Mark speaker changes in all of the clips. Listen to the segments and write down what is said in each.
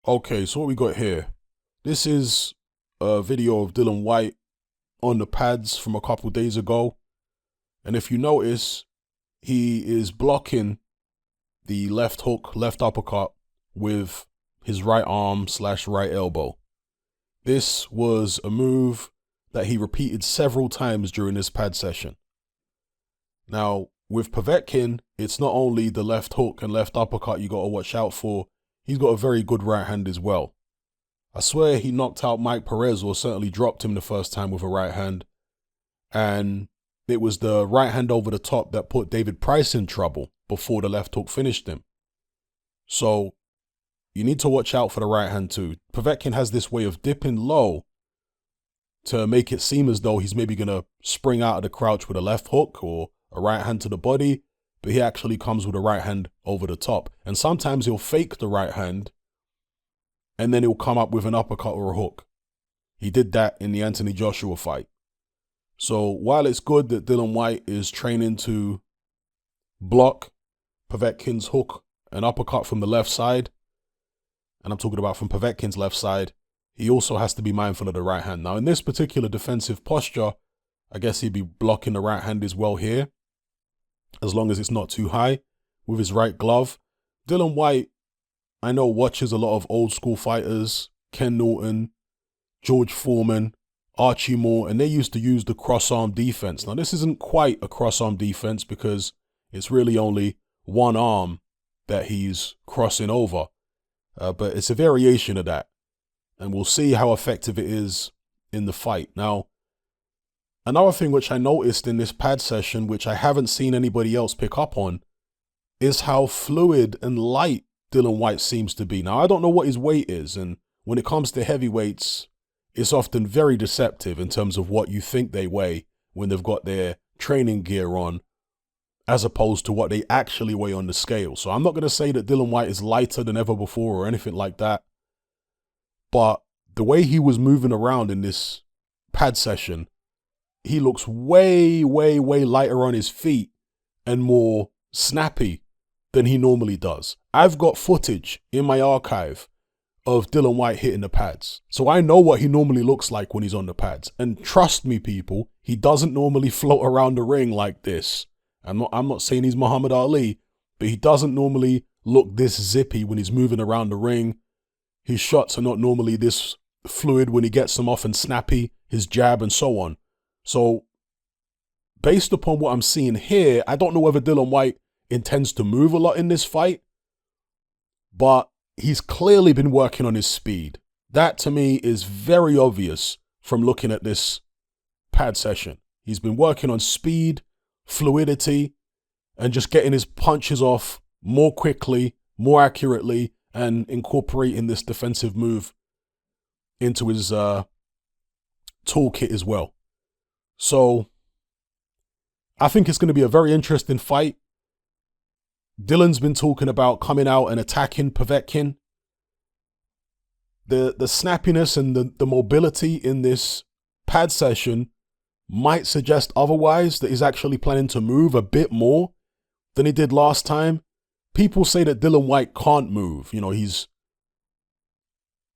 Speaker 1: Okay, so what we got here? This is a video of Dillian Whyte on the pads from a couple days ago. And if you notice, he is blocking the left hook, left uppercut with his right arm / right elbow. This was a move that he repeated several times during this pad session. Now, with Povetkin, it's not only the left hook and left uppercut you got to watch out for, he's got a very good right hand as well. I swear he knocked out Mike Perez, or certainly dropped him the first time with a right hand. And it was the right hand over the top that put David Price in trouble before the left hook finished him. So you need to watch out for the right hand too. Povetkin has this way of dipping low to make it seem as though he's maybe going to spring out of the crouch with a left hook or a right hand to the body, but he actually comes with a right hand over the top. And sometimes he'll fake the right hand and then he'll come up with an uppercut or a hook. He did that in the Anthony Joshua fight. So while it's good that Dillian Whyte is training to block Povetkin's hook and uppercut from the left side, and I'm talking about from Povetkin's left side, he also has to be mindful of the right hand. Now, in this particular defensive posture, I guess he'd be blocking the right hand as well here, as long as it's not too high, with his right glove. Dillian Whyte, I know, watches a lot of old school fighters, Ken Norton, George Foreman, Archie Moore, and they used to use the cross-arm defense. Now, this isn't quite a cross-arm defense because it's really only one arm that he's crossing over, but it's a variation of that, and we'll see how effective it is in the fight. Now, another thing which I noticed in this pad session, which I haven't seen anybody else pick up on, is how fluid and light Dillian Whyte seems to be. Now, I don't know what his weight is, and when it comes to heavyweights, it's often very deceptive in terms of what you think they weigh when they've got their training gear on, as opposed to what they actually weigh on the scale. So I'm not going to say that Dillian Whyte is lighter than ever before or anything like that, but the way he was moving around in this pad session, he looks way, way, way lighter on his feet and more snappy than he normally does. I've got footage in my archive of Dillian Whyte hitting the pads, so I know what he normally looks like when he's on the pads. And trust me, people, he doesn't normally float around the ring like this. I'm not saying he's Muhammad Ali, but he doesn't normally look this zippy when he's moving around the ring. His shots are not normally this fluid when he gets them off and snappy, his jab and so on. So based upon what I'm seeing here, I don't know whether Dillian Whyte intends to move a lot in this fight, but he's clearly been working on his speed. That to me is very obvious from looking at this pad session. He's been working on speed, fluidity, and just getting his punches off more quickly, more accurately, and incorporating this defensive move into his toolkit as well. So I think it's going to be a very interesting fight. Dillian's been talking about coming out and attacking Povetkin. The snappiness and the mobility in this pad session might suggest otherwise, that he's actually planning to move a bit more than he did last time. People say that Dillian Whyte can't move. You know, he's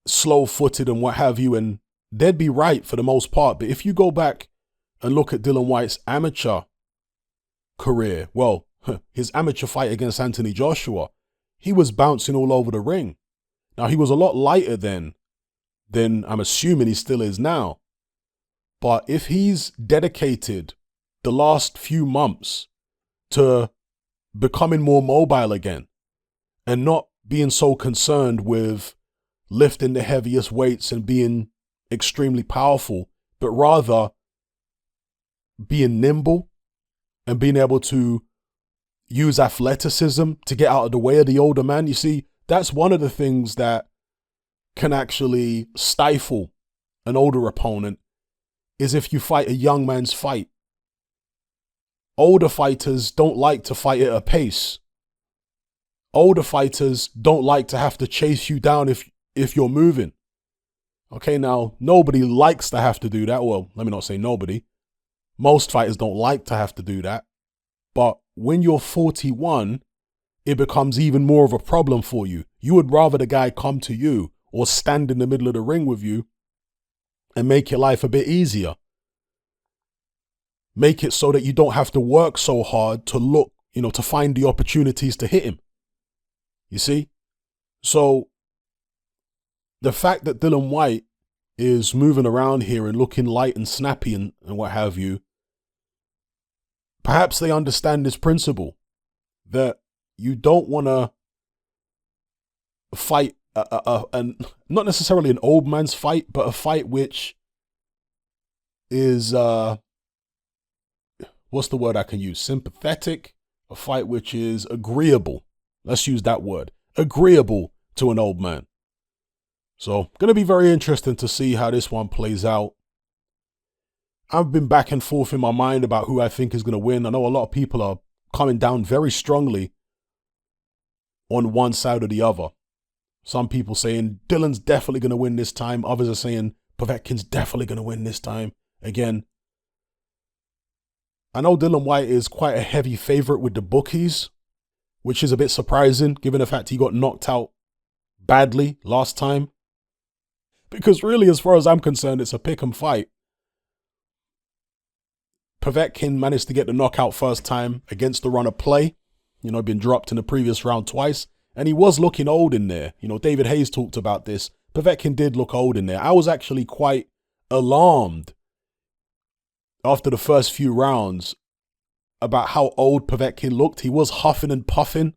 Speaker 1: slow-footed and what have you, and they'd be right for the most part. But if you go back and look at Dillian Whyte's amateur career, well, his amateur fight against Anthony Joshua, he was bouncing all over the ring. Now, he was a lot lighter then than I'm assuming he still is now. But if he's dedicated the last few months to becoming more mobile again and not being so concerned with lifting the heaviest weights and being extremely powerful, but rather being nimble and being able to use athleticism to get out of the way of the older man. You see, that's one of the things that can actually stifle an older opponent, is if you fight a young man's fight. Older fighters don't like to fight at a pace. Older fighters don't like to have to chase you down if you're moving. Okay, now, nobody likes to have to do that. Well, let me not say nobody. Most fighters don't like to have to do that. But when you're 41, it becomes even more of a problem for you. You would rather the guy come to you or stand in the middle of the ring with you and make your life a bit easier. Make it so that you don't have to work so hard to look, to find the opportunities to hit him. You see? So the fact that Dillian Whyte is moving around here and looking light and snappy and what have you, perhaps they understand this principle that you don't want to fight not necessarily an old man's fight, but a fight which is what's the word I can use? Sympathetic. A fight which is agreeable. Let's use that word. Agreeable to an old man. So, going to be very interesting to see how this one plays out. I've been back and forth in my mind about who I think is going to win. I know a lot of people are coming down very strongly on one side or the other. Some people saying Dillian's definitely going to win this time. Others are saying Povetkin's definitely going to win this time. Again, I know Dillian Whyte is quite a heavy favorite with the bookies, which is a bit surprising given the fact he got knocked out badly last time. Because really, as far as I'm concerned, it's a pick 'em fight. Povetkin managed to get the knockout first time against the run of play. Been dropped in the previous round twice. And he was looking old in there. David Hayes talked about this. Povetkin did look old in there. I was actually quite alarmed after the first few rounds about how old Povetkin looked. He was huffing and puffing,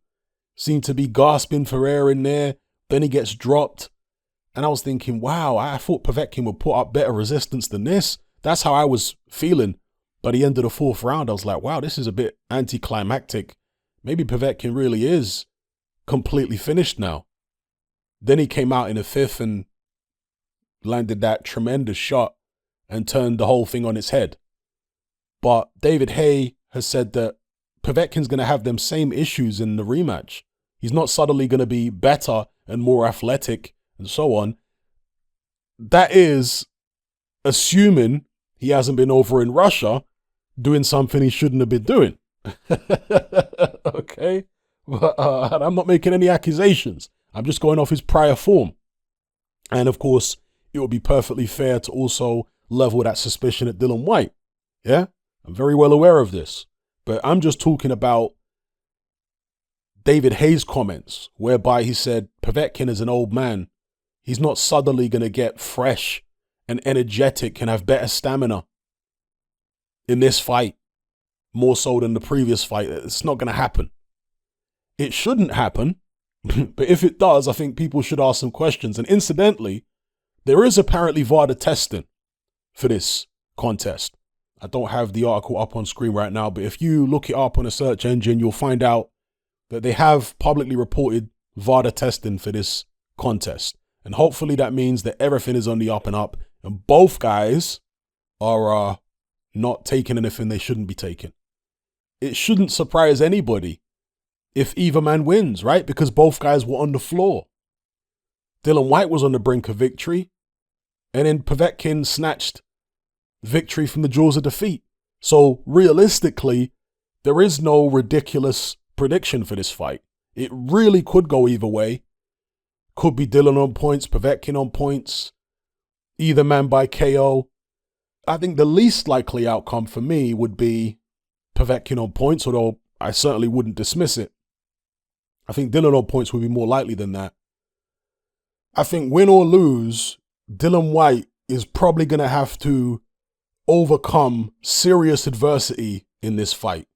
Speaker 1: seemed to be gasping for air in there. Then he gets dropped. And I was thinking, wow, I thought Povetkin would put up better resistance than this. That's how I was feeling. By the end of the fourth round, I was like, wow, this is a bit anticlimactic. Maybe Povetkin really is completely finished now. Then he came out in the fifth and landed that tremendous shot and turned the whole thing on its head. But David Hay has said that Povetkin's going to have them same issues in the rematch. He's not suddenly going to be better and more athletic and so on. That is assuming he hasn't been over in Russia doing something he shouldn't have been doing. Okay? But I'm not making any accusations. I'm just going off his prior form. And of course, it would be perfectly fair to also level that suspicion at Dillian Whyte. Yeah? I'm very well aware of this. But I'm just talking about David Hayes' comments, whereby he said Povetkin is an old man. He's not suddenly going to get fresh and energetic and have better stamina in this fight, more so than the previous fight. It's not going to happen. It shouldn't happen, but if it does, I think people should ask some questions. And incidentally, there is apparently VAR testing for this contest. I don't have the article up on screen right now, but if you look it up on a search engine, you'll find out that they have publicly reported VAR testing for this contest. And hopefully that means that everything is on the up and up and both guys are not taking anything they shouldn't be taking. It shouldn't surprise anybody if either man wins, right? Because both guys were on the floor. Dillian Whyte was on the brink of victory, and then Povetkin snatched victory from the jaws of defeat. So realistically, there is no ridiculous prediction for this fight. It really could go either way. Could be Dillian on points, Povetkin on points, either man by KO. I think the least likely outcome for me would be Povetkin on points, although I certainly wouldn't dismiss it. I think Dillian on points would be more likely than that. I think win or lose, Dillian Whyte is probably going to have to overcome serious adversity in this fight.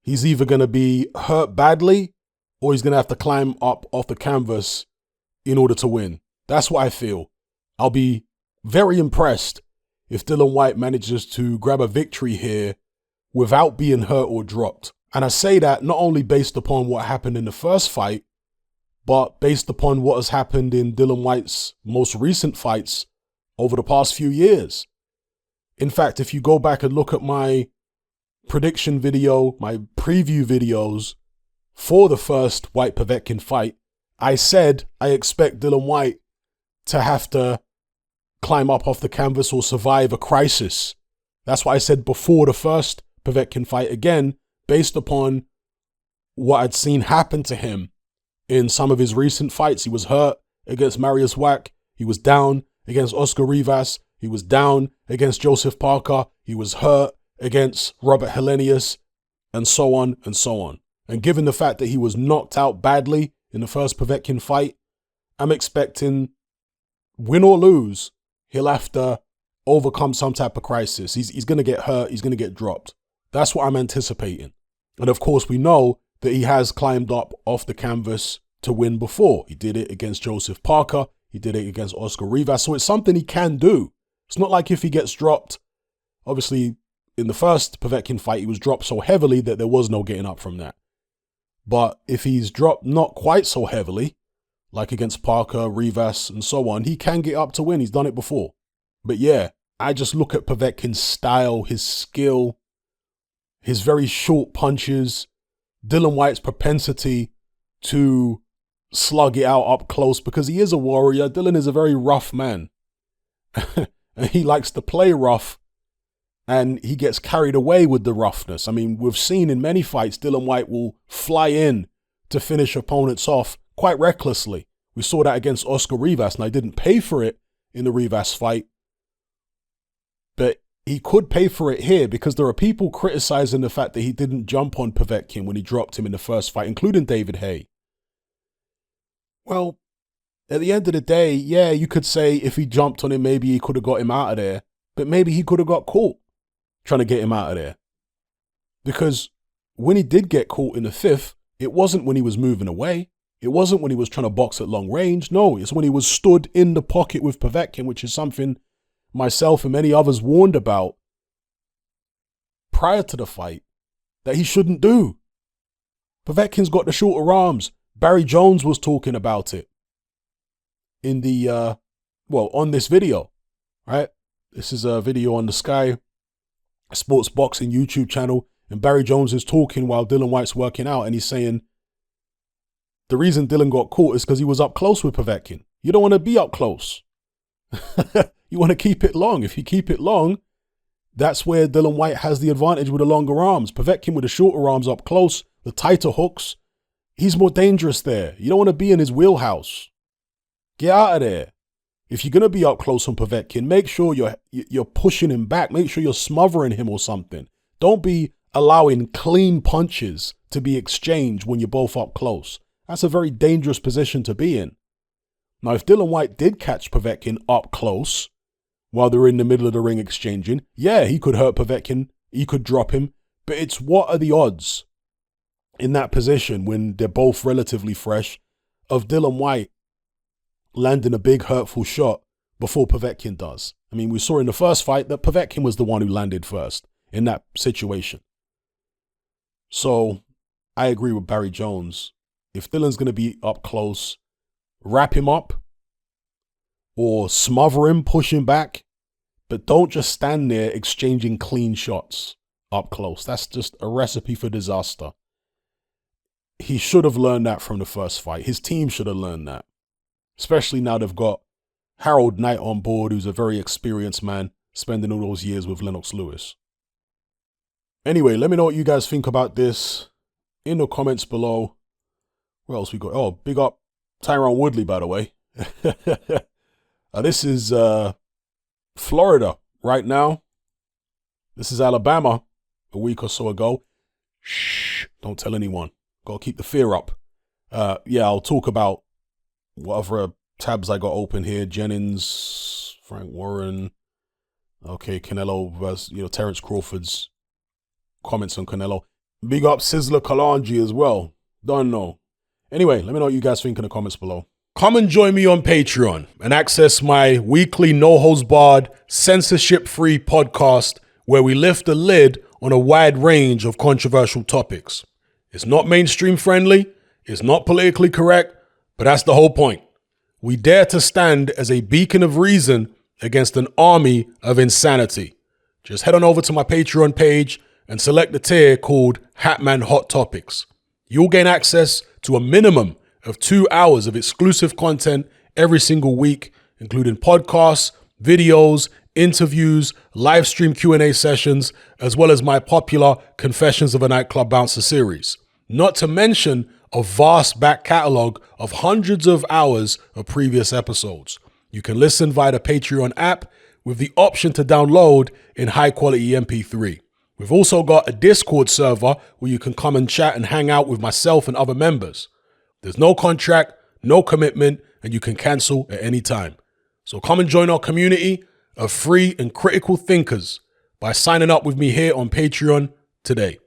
Speaker 1: He's either going to be hurt badly or he's going to have to climb up off the canvas in order to win. That's what I feel. I'll be very impressed if Dillian Whyte manages to grab a victory here without being hurt or dropped. And I say that not only based upon what happened in the first fight, but based upon what has happened in Dillian Whyte's most recent fights over the past few years. In fact, if you go back and look at my prediction video, my preview videos for the first Whyte Povetkin fight, I said I expect Dillian Whyte to have to climb up off the canvas or survive a crisis. That's what I said before the first Povetkin fight, again, based upon what I'd seen happen to him in some of his recent fights. He was hurt against Mariusz Wach. He was down against Oscar Rivas. He was down against Joseph Parker. He was hurt against Robert Helenius, and so on and so on. And given the fact that he was knocked out badly in the first Povetkin fight, I'm expecting, win or lose, he'll have to overcome some type of crisis. He's going to get hurt. He's going to get dropped. That's what I'm anticipating. And of course, we know that he has climbed up off the canvas to win before. He did it against Joseph Parker. He did it against Oscar Rivas. So it's something he can do. It's not like if he gets dropped, obviously in the first Povetkin fight, he was dropped so heavily that there was no getting up from that. But if he's dropped not quite so heavily, like against Parker, Rivas, and so on, he can get up to win. He's done it before. But yeah, I just look at Povetkin's style, his skill, his very short punches, Dillian Whyte's propensity to slug it out up close because he is a warrior. Dillian is a very rough man. And he likes to play rough, and he gets carried away with the roughness. I mean, we've seen in many fights, Dillian Whyte will fly in to finish opponents off quite recklessly. We saw that against Oscar Rivas, and I didn't pay for it in the Rivas fight. But he could pay for it here because there are people criticizing the fact that he didn't jump on Povetkin when he dropped him in the first fight, including David Haye. Well, at the end of the day, yeah, you could say if he jumped on him, maybe he could have got him out of there, but maybe he could have got caught trying to get him out of there. Because when he did get caught in the fifth, it wasn't when he was moving away. It wasn't when he was trying to box at long range. No, it's when he was stood in the pocket with Povetkin, which is something myself and many others warned about prior to the fight that he shouldn't do. Povetkin's got the shorter arms. Barry Jones was talking about it in the, on this video, right? This is a video on the Sky Sports Boxing YouTube channel, and Barry Jones is talking while Dillian Whyte's working out, and he's saying the reason Dillian got caught is because he was up close with Povetkin. You don't want to be up close. You want to keep it long. If you keep it long, that's where Dillian Whyte has the advantage with the longer arms. Povetkin with the shorter arms up close, the tighter hooks, he's more dangerous there. You don't want to be in his wheelhouse. Get out of there. If you're going to be up close on Povetkin, make sure you're pushing him back. Make sure you're smothering him or something. Don't be allowing clean punches to be exchanged when you're both up close. That's a very dangerous position to be in. Now, if Dillian Whyte did catch Povetkin up close while they're in the middle of the ring exchanging, yeah, he could hurt Povetkin. He could drop him. But it's what are the odds in that position when they're both relatively fresh of Dillian Whyte landing a big hurtful shot before Povetkin does? I mean, we saw in the first fight that Povetkin was the one who landed first in that situation. So I agree with Barry Jones. If Dillian's going to be up close, wrap him up or smother him, push him back, but don't just stand there exchanging clean shots up close. That's just a recipe for disaster. He should have learned that from the first fight. His team should have learned that. Especially now they've got Harold Knight on board, who's a very experienced man, spending all those years with Lennox Lewis. Anyway, let me know what you guys think about this in the comments below. What else we got? Oh, big up Tyron Woodley, by the way. This is Florida right now. This is Alabama a week or so ago. Shh, don't tell anyone. Got to keep the fear up. Yeah, I'll talk about whatever tabs I got open here. Jennings, Frank Warren. Okay, Canelo versus, Terence Crawford's comments on Canelo. Big up Sizzler Kalanji as well. Don't know. Anyway, let me know what you guys think in the comments below. Come and join me on Patreon and access my weekly no-holds-barred, censorship-free podcast where we lift the lid on a wide range of controversial topics. It's not mainstream friendly, it's not politically correct, but that's the whole point. We dare to stand as a beacon of reason against an army of insanity. Just head on over to my Patreon page and select the tier called Hatman Hot Topics. You'll gain access to a minimum of 2 hours of exclusive content every single week, including podcasts, videos, interviews, live stream Q&A sessions, as well as my popular Confessions of a Nightclub Bouncer series. Not to mention a vast back catalog of hundreds of hours of previous episodes. You can listen via the Patreon app with the option to download in high quality MP3. We've also got a Discord server where you can come and chat and hang out with myself and other members. There's no contract, no commitment, and you can cancel at any time. So come and join our community of free and critical thinkers by signing up with me here on Patreon today.